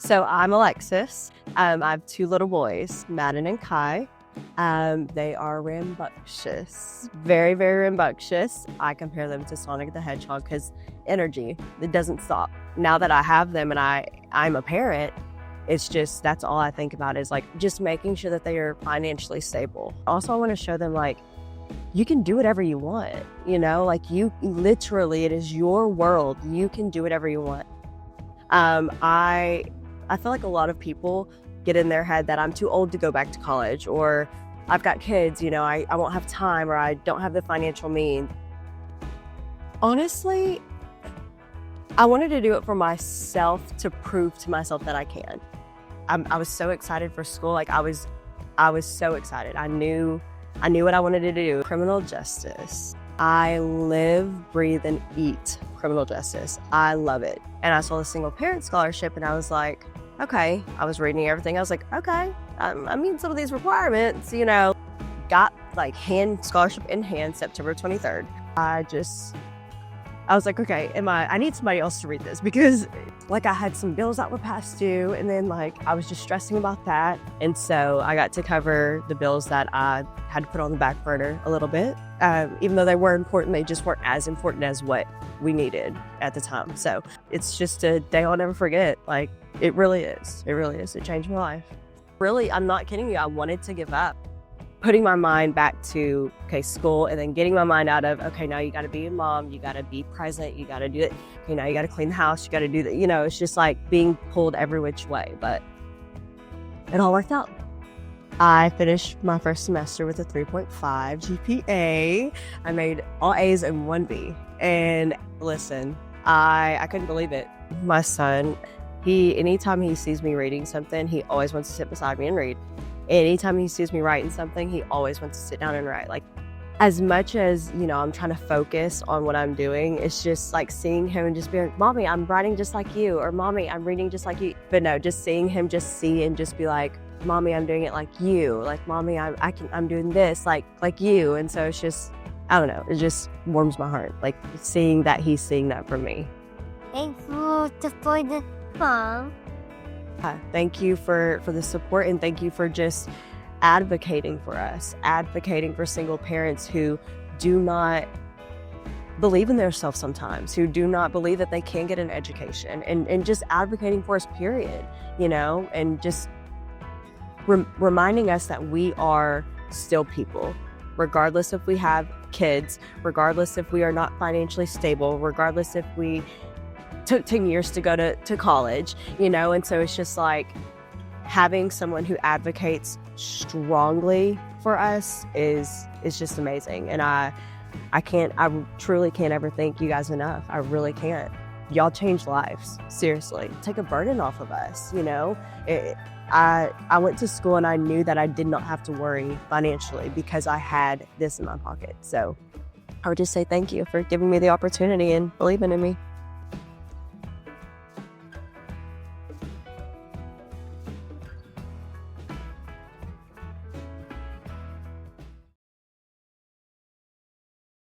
So I'm Alexis. I have two little boys, Madden and Kai. They are rambunctious, very, very rambunctious. I compare them to Sonic the Hedgehog because energy, it doesn't stop. Now that I have them and I'm a parent, it's just, that's all I think about is like just making sure that they are financially stable. Also, I want to show them like, you can do whatever you want, you know, like you literally, it is your world. You can do whatever you want. I feel like a lot of people get in their head that I'm too old to go back to college, or I've got kids, you know, I won't have time, or I don't have the financial means. Honestly, I wanted to do it for myself to prove to myself that I can. I was so excited for school. Like I was so excited. I knew what I wanted to do. Criminal justice. I live, breathe, and eat criminal justice. I love it. And I saw the single parent scholarship and I was like, okay. I was reading everything. I was like, okay, I meet some of these requirements, you know. Got like scholarship in hand September 23rd. I was like, okay, I need somebody else to read this because like I had some bills that were past due and then like I was just stressing about that. And so I got to cover the bills that I had to put on the back burner a little bit. Even though they were important, they just weren't as important as what we needed at the time. So it's just a day I'll never forget. Like it really is. It really is. It changed my life. Really, I'm not kidding you. I wanted to give up. Putting my mind back to, okay, school, and then getting my mind out of, okay, now you got to be a mom, you got to be present, you got to do it. Okay, now you got to clean the house, you got to do that. You know, it's just like being pulled every which way, but it all worked out. I finished my first semester with a 3.5 GPA. I made all A's and 1 B. And listen, I couldn't believe it. My son, anytime he sees me reading something, he always wants to sit beside me and read. Anytime he sees me writing something, he always wants to sit down and write. Like, as much as, you know, I'm trying to focus on what I'm doing, it's just like seeing him and just being like, Mommy, I'm writing just like you, or Mommy, I'm reading just like you. But no, just seeing him just see and just be like, Mommy, I'm doing it like you. Like, Mommy, I'm doing this like you. And so it's just, I don't know, it just warms my heart. Like seeing that he's seeing that from me. Thanks for the mom. Thank you for the support, and thank you for just advocating for us, advocating for single parents who do not believe in themselves sometimes, who do not believe that they can get an education, and just advocating for us, period, you know, and just reminding us that we are still people, regardless if we have kids, regardless if we are not financially stable, regardless if we took 10 years to go to college, you know. And so it's just like having someone who advocates strongly for us is just amazing. And I truly can't ever thank you guys enough. I really can't. Y'all change lives, seriously. Take a burden off of us, you know. I went to school and I knew that I did not have to worry financially because I had this in my pocket. So I would just say thank you for giving me the opportunity and believing in me.